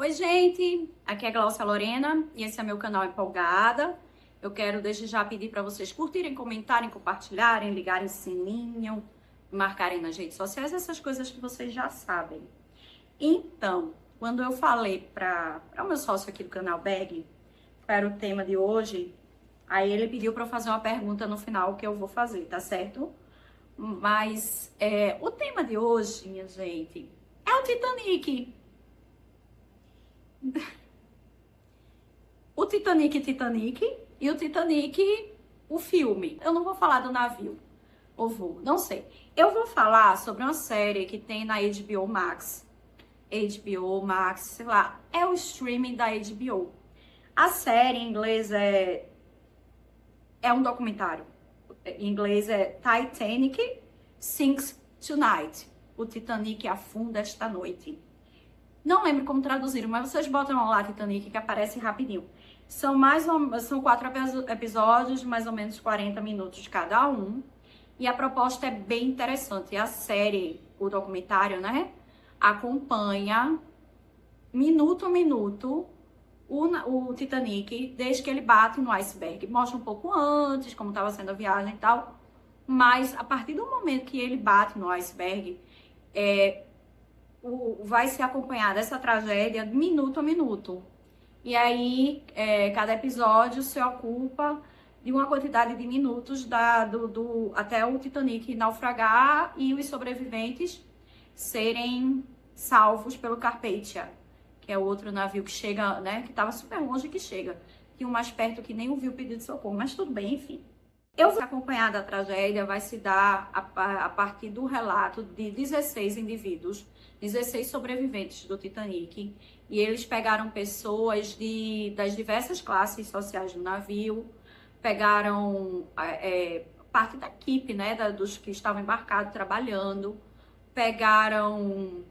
Oi, gente! Aqui é a Glaucia Lorena e esse é meu canal Empolgada. Eu quero desde já pedir para vocês curtirem, comentarem, compartilharem, ligarem o sininho, marcarem nas redes sociais, essas coisas que vocês já sabem. Então, quando eu falei para o meu sócio aqui do canal Bag, qual era o tema de hoje, aí ele pediu para eu fazer uma pergunta no final que eu vou fazer, tá certo? Mas o tema de hoje, minha gente, é o Titanic. O Titanic e o Titanic, o filme. Eu não vou falar do navio, ou vou, não sei. Eu vou falar sobre uma série que tem na HBO Max. HBO Max, sei lá, é o streaming da HBO. A série em inglês é um documentário. Em inglês é Titanic Sinks Tonight. O Titanic afunda esta noite. Não lembro como traduziram, mas vocês botam lá Titanic que aparece rapidinho. São 4 episódios de mais ou menos 40 minutos cada um. E a proposta é bem interessante. A série, o documentário, né? Acompanha minuto a minuto o Titanic desde que ele bate no iceberg. Mostra um pouco antes, como estava sendo a viagem e tal. Mas a partir do momento que ele bate no iceberg, vai ser acompanhada essa tragédia minuto a minuto. E aí, cada episódio se ocupa de uma quantidade de minutos até o Titanic naufragar e os sobreviventes serem salvos pelo Carpathia, que é outro navio que chega, né, que estava super longe que chega. Tinha um mais perto que nem ouviu o pedido de socorro, mas tudo bem, enfim. Eu vou acompanhar da tragédia, vai se dar a partir do relato de 16 indivíduos, 16 sobreviventes do Titanic, e eles pegaram pessoas das diversas classes sociais do navio, pegaram parte da equipe, né, dos que estavam embarcados trabalhando, pegaram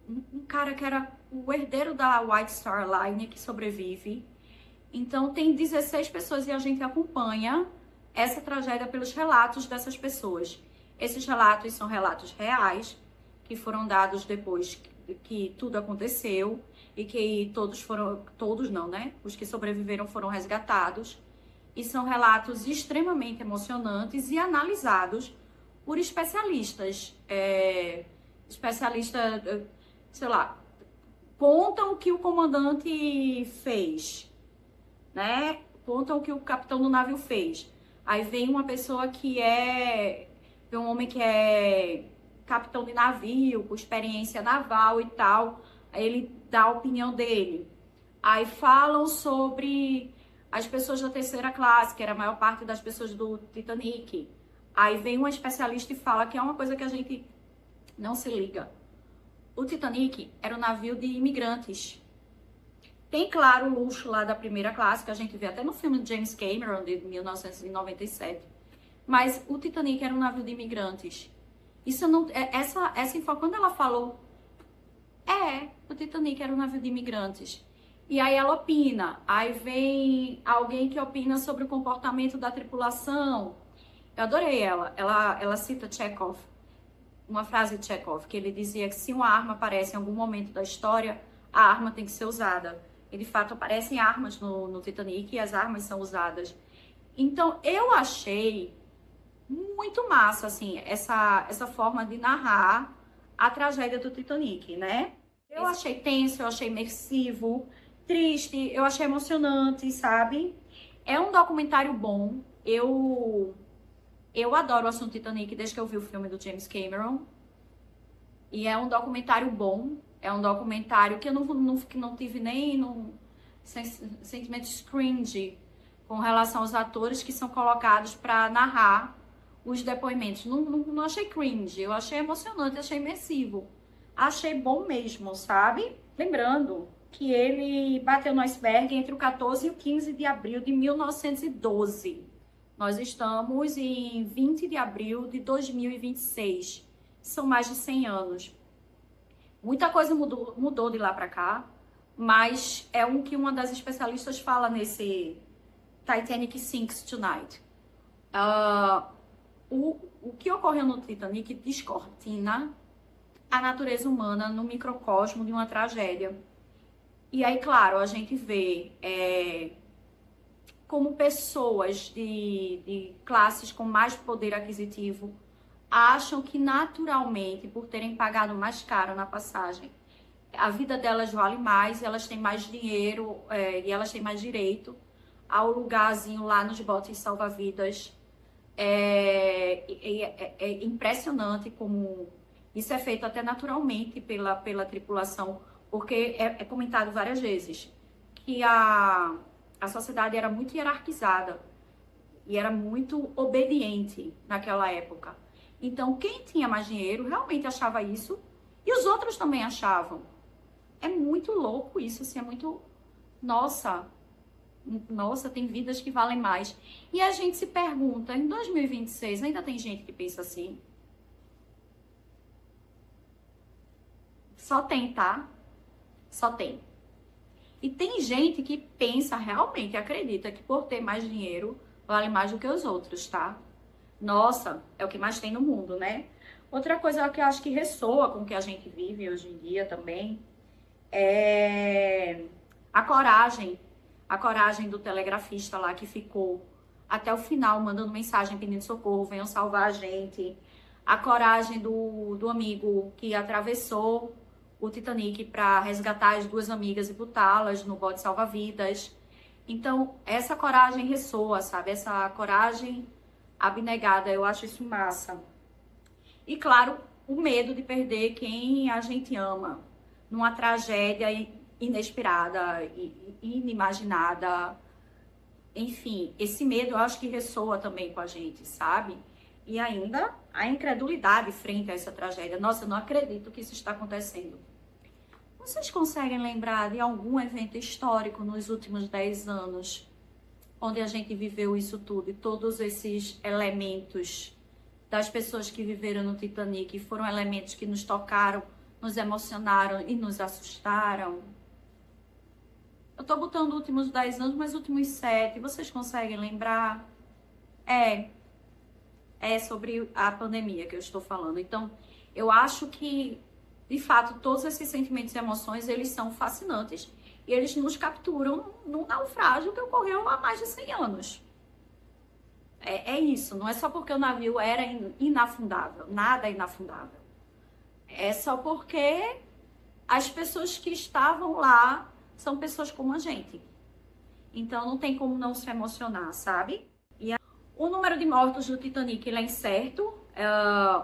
um cara que era o herdeiro da White Star Line, que sobrevive. Então tem 16 pessoas e a gente acompanha essa tragédia pelos relatos dessas pessoas. Esses relatos são relatos reais, que foram dados depois que tudo aconteceu e que todos não, né? Os que sobreviveram foram resgatados. E são relatos extremamente emocionantes e analisados por especialistas. Sei lá, contam o que o comandante fez, né? Contam o que o capitão do navio fez. Aí vem uma pessoa vem um homem que é capitão de navio, com experiência naval e tal. Aí ele dá a opinião dele. Aí falam sobre as pessoas da terceira classe, que era a maior parte das pessoas do Titanic. Aí vem um especialista e fala que é uma coisa que a gente não se liga. O Titanic era um navio de imigrantes. Tem, claro, o luxo lá da primeira classe, que a gente vê até no filme de James Cameron, de 1997. Mas o Titanic era um navio de imigrantes. Isso não... Essa informação, quando ela falou, o Titanic era um navio de imigrantes. E aí ela opina. Aí vem alguém que opina sobre o comportamento da tripulação. Eu adorei ela. Ela cita Chekhov, uma frase de Chekhov, que ele dizia que se uma arma aparece em algum momento da história, a arma tem que ser usada. E de fato aparecem armas no Titanic e as armas são usadas. Então eu achei muito massa, assim, essa forma de narrar a tragédia do Titanic, né? Eu achei tenso, eu achei imersivo, triste, eu achei emocionante, sabe? É um documentário bom. Eu adoro o assunto Titanic desde que eu vi o filme do James Cameron. E é um documentário bom. É um documentário que eu não tive nem sentimentos cringe com relação aos atores que são colocados para narrar os depoimentos. Não achei cringe, eu achei emocionante, achei imersivo. Achei bom mesmo, sabe? Lembrando que ele bateu no iceberg entre o 14 e o 15 de abril de 1912. Nós estamos em 20 de abril de 2026. São mais de 100 anos. Muita coisa mudou de lá para cá, mas é que uma das especialistas fala nesse Titanic Sinks Tonight. O que ocorreu no Titanic descortina a natureza humana no microcosmo de uma tragédia. E aí, claro, a gente vê como pessoas de classes com mais poder aquisitivo acham que naturalmente, por terem pagado mais caro na passagem, a vida delas vale mais, elas têm mais dinheiro e elas têm mais direito ao lugarzinho lá nos botes salva-vidas. É impressionante como isso é feito até naturalmente pela tripulação, porque é comentado várias vezes que a sociedade era muito hierarquizada e era muito obediente naquela época. Então, quem tinha mais dinheiro realmente achava isso e os outros também achavam. É muito louco isso, assim, é muito... Nossa, tem vidas que valem mais. E a gente se pergunta, em 2026 ainda tem gente que pensa assim? Só tem, tá? Só tem. E tem gente que pensa realmente, acredita que por ter mais dinheiro vale mais do que os outros, tá? Nossa, é o que mais tem no mundo, né? Outra coisa que eu acho que ressoa com o que a gente vive hoje em dia também é a coragem do telegrafista lá que ficou até o final mandando mensagem pedindo socorro, venham salvar a gente. A coragem do amigo que atravessou o Titanic para resgatar as duas amigas e botá-las no bote salva-vidas. Então, essa coragem ressoa, sabe? Essa coragem abnegada, eu acho isso massa. E, claro, o medo de perder quem a gente ama numa tragédia inesperada, inimaginada. Enfim, esse medo eu acho que ressoa também com a gente, sabe? E ainda a incredulidade frente a essa tragédia. Nossa, eu não acredito que isso está acontecendo. Vocês conseguem lembrar de algum evento histórico nos últimos 10 anos onde a gente viveu isso tudo e todos esses elementos das pessoas que viveram no Titanic foram elementos que nos tocaram, nos emocionaram e nos assustaram? Eu tô botando os últimos 10 anos, mas os últimos 7, vocês conseguem lembrar? É sobre a pandemia que eu estou falando. Então, eu acho que, de fato, todos esses sentimentos e emoções, eles são fascinantes e eles nos capturam num naufrágio que ocorreu há mais de 100 anos. É isso, não é só porque o navio era inafundável, nada é inafundável. É só porque as pessoas que estavam lá são pessoas como a gente. Então não tem como não se emocionar, sabe? O número de mortos do Titanic ele é incerto.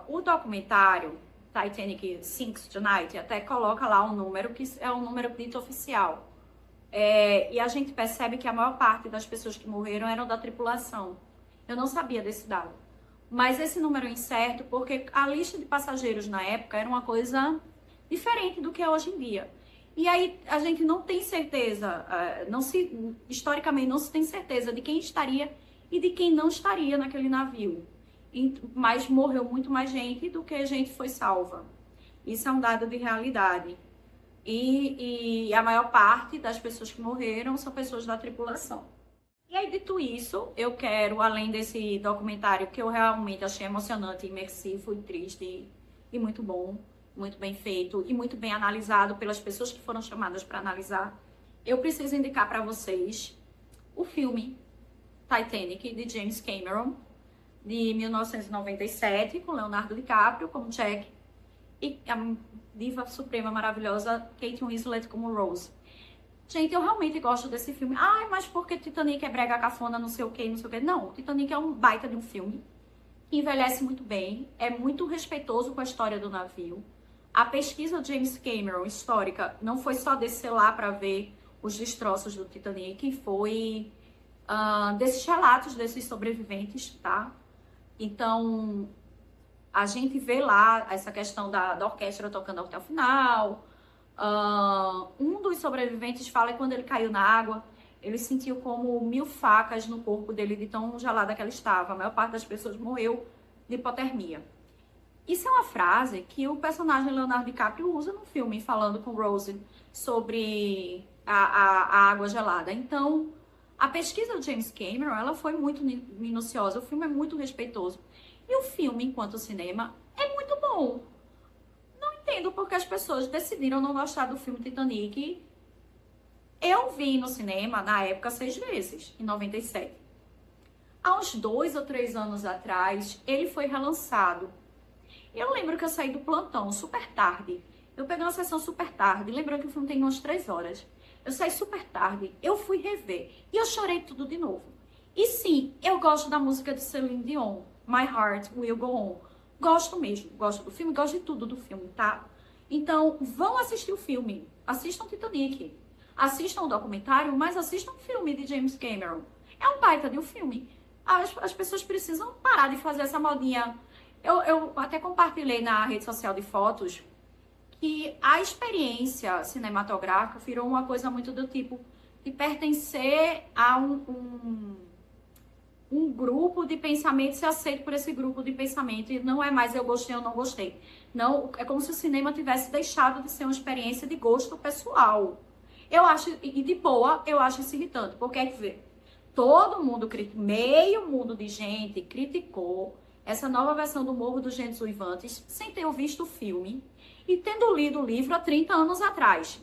O documentário Titanic Sinks Tonight até coloca lá um número que é um número dito oficial. E a gente percebe que a maior parte das pessoas que morreram eram da tripulação. Eu não sabia desse dado. Mas esse número é incerto porque a lista de passageiros na época era uma coisa diferente do que é hoje em dia. E aí a gente não tem certeza, historicamente não se tem certeza de quem estaria e de quem não estaria naquele navio. Mas morreu muito mais gente do que gente foi salva. Isso é um dado de realidade. E a maior parte das pessoas que morreram são pessoas da tripulação. E aí, dito isso, eu quero, além desse documentário que eu realmente achei emocionante, imersivo e triste e muito bom, muito bem feito e muito bem analisado pelas pessoas que foram chamadas para analisar, eu preciso indicar para vocês o filme Titanic, de James Cameron, de 1997, com Leonardo DiCaprio como Jack e a diva suprema maravilhosa Kate Winslet como Rose. Gente, eu realmente gosto desse filme. Ai, mas porque Titanic é brega cafona, não sei o que, não sei o que. Não, Titanic é um baita de um filme que envelhece muito bem, é muito respeitoso com a história do navio. A pesquisa de James Cameron, histórica, não foi só descer lá para ver os destroços do Titanic, foi desses relatos desses sobreviventes, tá? Então, a gente vê lá essa questão da orquestra tocando até o final. Um dos sobreviventes fala que quando ele caiu na água, ele sentiu como 1000 facas no corpo dele de tão gelada que ela estava. A maior parte das pessoas morreu de hipotermia. Isso é uma frase que o personagem Leonardo DiCaprio usa no filme, falando com Rose sobre a água gelada. Então, a pesquisa do James Cameron, ela foi muito minuciosa. O filme é muito respeitoso. E o filme, enquanto cinema, é muito bom. Não entendo porque as pessoas decidiram não gostar do filme Titanic Eu vi no cinema, na época, 6 vezes, em 97. Há uns 2 ou 3 anos atrás, ele foi relançado. Eu lembro que eu saí do plantão super tarde. Eu peguei uma sessão super tarde. Lembrando que o filme tem umas 3 horas. Eu saí super tarde. Eu fui rever. E eu chorei tudo de novo. E sim, eu gosto da música de Celine Dion. My Heart Will Go On. Gosto mesmo. Gosto do filme. Gosto de tudo do filme, tá? Então, vão assistir o filme. Assistam Titanic. Assistam o documentário, mas assistam o filme de James Cameron. É um baita de um filme. As pessoas precisam parar de fazer essa modinha. Eu até compartilhei na rede social de fotos que a experiência cinematográfica virou uma coisa muito do tipo de pertencer a um grupo de pensamento, ser aceito por esse grupo de pensamento, e não é mais eu gostei ou não gostei. Não, é como se o cinema tivesse deixado de ser uma experiência de gosto pessoal. Eu acho, e de boa, eu acho isso irritante, porque quer dizer, todo mundo, meio mundo de gente criticou essa nova versão do Morro dos Ventos Uivantes sem ter visto o filme e tendo lido o livro há 30 anos atrás.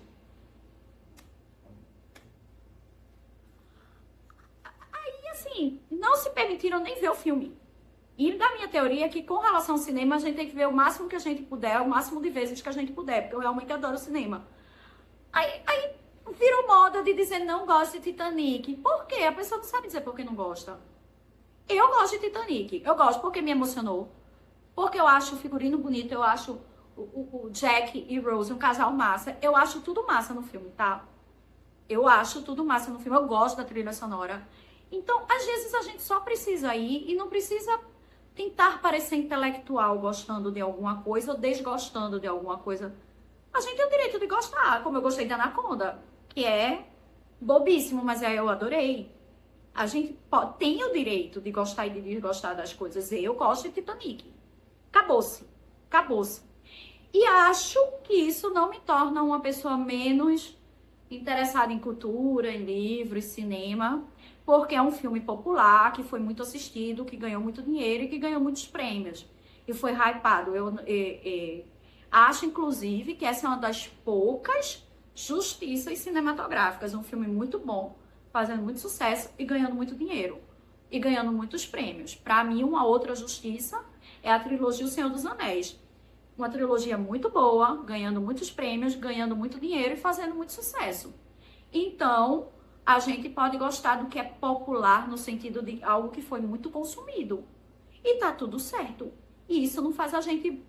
Aí, assim, não se permitiram nem ver o filme. E da minha teoria é que com relação ao cinema, a gente tem que ver o máximo que a gente puder, o máximo de vezes que a gente puder, porque eu realmente adoro cinema. Aí virou moda de dizer não gosto de Titanic. Por quê? A pessoa não sabe dizer por que não gosta. Eu gosto de Titanic. Eu gosto porque me emocionou. Porque eu acho o figurino bonito, eu acho o Jack e Rose um casal massa. Eu acho tudo massa no filme, tá? Eu acho tudo massa no filme. Eu gosto da trilha sonora. Então, às vezes a gente só precisa ir e não precisa tentar parecer intelectual gostando de alguma coisa ou desgostando de alguma coisa. A gente tem o direito de gostar, como eu gostei de Anaconda, que é bobíssimo, mas eu adorei. A gente tem o direito de gostar e de desgostar das coisas. Eu gosto de Titanic. Acabou-se. Acabou-se. E acho que isso não me torna uma pessoa menos interessada em cultura, em livros, cinema, porque é um filme popular, que foi muito assistido, que ganhou muito dinheiro e que ganhou muitos prêmios. E foi hypado. Acho, inclusive, que essa é uma das poucas justiças cinematográficas. Um filme muito bom, fazendo muito sucesso e ganhando muito dinheiro. E ganhando muitos prêmios. Para mim, uma outra justiça é a trilogia O Senhor dos Anéis. Uma trilogia muito boa, ganhando muitos prêmios, ganhando muito dinheiro e fazendo muito sucesso. Então, a gente pode gostar do que é popular no sentido de algo que foi muito consumido. E tá tudo certo. E isso não faz a gente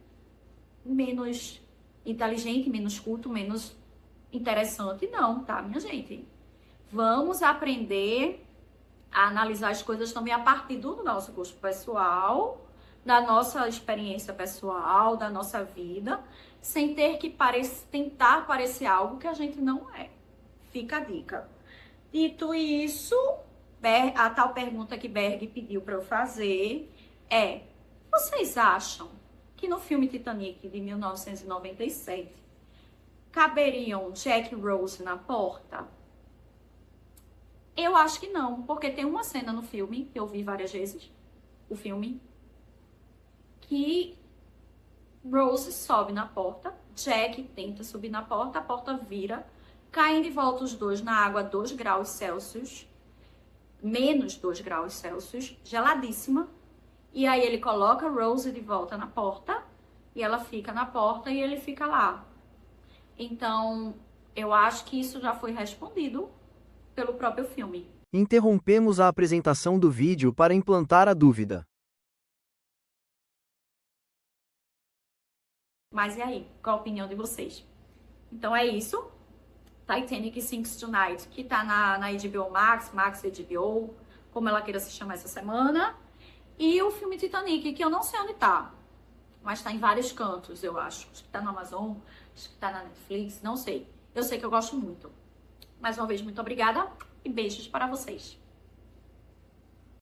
menos inteligente, menos culto, menos interessante, não, tá, minha gente? Vamos aprender a analisar as coisas também a partir do nosso gosto pessoal, da nossa experiência pessoal, da nossa vida, sem ter que tentar parecer algo que a gente não é. Fica a dica. Dito isso, a tal pergunta que Berg pediu para eu fazer é: vocês acham que no filme Titanic de 1997 caberiam Jack e Rose na porta? Eu acho que não, porque tem uma cena no filme, que eu vi várias vezes, o filme, que Rose sobe na porta, Jack tenta subir na porta, a porta vira, caem de volta os dois na água 2 graus Celsius, menos 2 graus Celsius, geladíssima, e aí ele coloca Rose de volta na porta, e ela fica na porta e ele fica lá. Então, eu acho que isso já foi respondido pelo próprio filme. Interrompemos a apresentação do vídeo para implantar a dúvida. Mas e aí? Qual a opinião de vocês? Então é isso. Titanic Sinks Tonight, que tá na HBO Max, Max HBO, como ela queira se chamar essa semana. E o filme Titanic, que eu não sei onde tá, mas tá em vários cantos, eu acho. Acho que tá no Amazon, acho que tá na Netflix, não sei. Eu sei que eu gosto muito. Mais uma vez, muito obrigada e beijos para vocês.